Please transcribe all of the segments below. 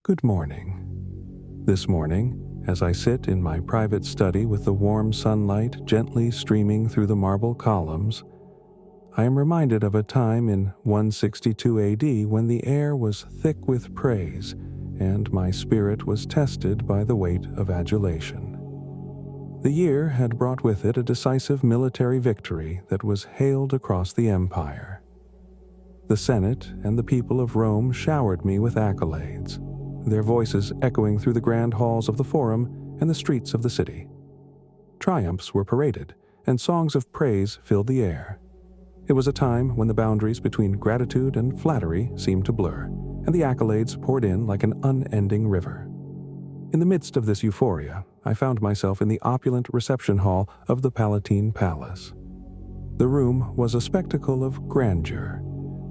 Good morning. This morning, as I sit in my private study with the warm sunlight gently streaming through the marble columns, I am reminded of a time in 162 AD when the air was thick with praise and my spirit was tested by the weight of adulation. The year had brought with it a decisive military victory that was hailed across the empire. The Senate and the people of Rome showered me with accolades, their voices echoing through the grand halls of the Forum and the streets of the city. Triumphs were paraded, and songs of praise filled the air. It was a time when the boundaries between gratitude and flattery seemed to blur, and the accolades poured in like an unending river. In the midst of this euphoria, I found myself in the opulent reception hall of the Palatine Palace. The room was a spectacle of grandeur,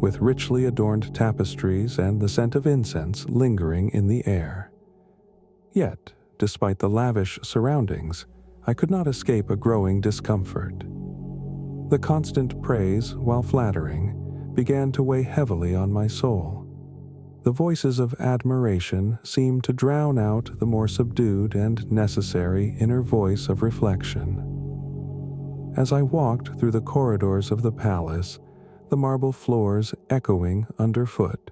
with richly adorned tapestries and the scent of incense lingering in the air. Yet, despite the lavish surroundings, I could not escape a growing discomfort. The constant praise, while flattering, began to weigh heavily on my soul. The voices of admiration seemed to drown out the more subdued and necessary inner voice of reflection. As I walked through the corridors of the palace, the marble floors echoing underfoot,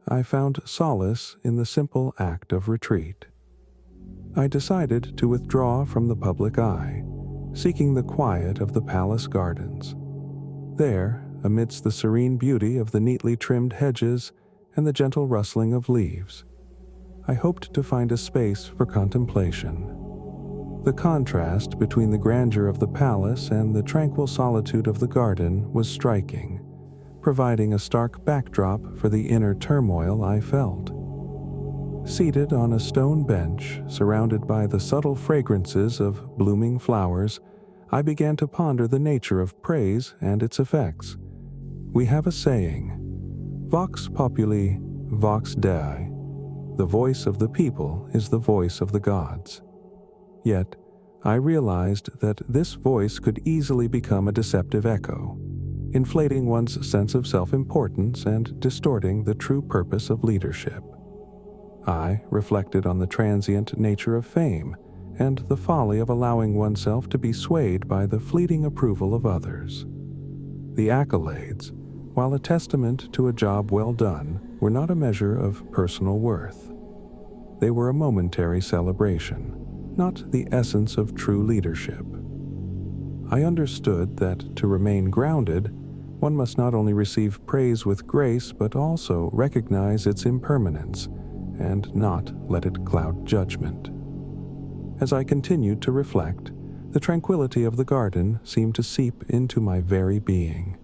I found solace in the simple act of retreat. I decided to withdraw from the public eye, seeking the quiet of the palace gardens. There, amidst the serene beauty of the neatly trimmed hedges and the gentle rustling of leaves, I hoped to find a space for contemplation. The contrast between the grandeur of the palace and the tranquil solitude of the garden was striking, providing a stark backdrop for the inner turmoil I felt. Seated on a stone bench, surrounded by the subtle fragrances of blooming flowers, I began to ponder the nature of praise and its effects. We have a saying, "Vox populi, vox Dei." The voice of the people is the voice of the gods. Yet, I realized that this voice could easily become a deceptive echo, inflating one's sense of self-importance and distorting the true purpose of leadership. I reflected on the transient nature of fame and the folly of allowing oneself to be swayed by the fleeting approval of others. The accolades, while a testament to a job well done, were not a measure of personal worth. They were a momentary celebration, not the essence of true leadership. I understood that to remain grounded, one must not only receive praise with grace but also recognize its impermanence and not let it cloud judgment. As I continued to reflect, the tranquility of the garden seemed to seep into my very being.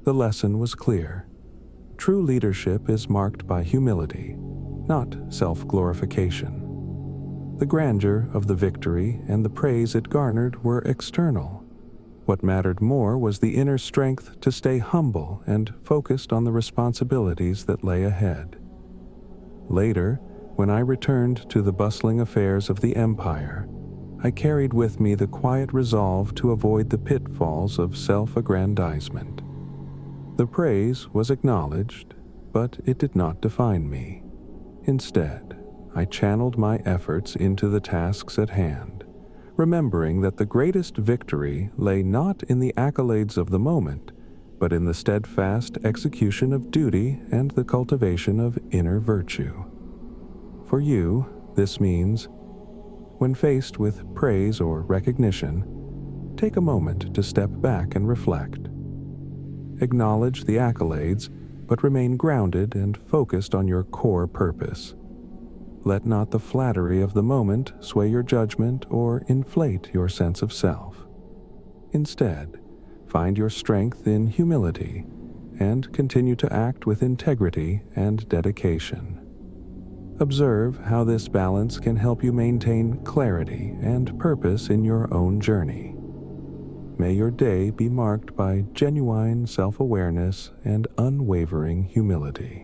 The lesson was clear. True leadership is marked by humility, not self-glorification. The grandeur of the victory and the praise it garnered were external. What mattered more was the inner strength to stay humble and focused on the responsibilities that lay ahead. Later, when I returned to the bustling affairs of the empire, I carried with me the quiet resolve to avoid the pitfalls of self-aggrandizement. The praise was acknowledged, but it did not define me. Instead, I channeled my efforts into the tasks at hand, remembering that the greatest victory lay not in the accolades of the moment, but in the steadfast execution of duty and the cultivation of inner virtue. For you, this means, when faced with praise or recognition, take a moment to step back and reflect. Acknowledge the accolades, but remain grounded and focused on your core purpose. Let not the flattery of the moment sway your judgment or inflate your sense of self. Instead, find your strength in humility and continue to act with integrity and dedication. Observe how this balance can help you maintain clarity and purpose in your own journey. May your day be marked by genuine self-awareness and unwavering humility.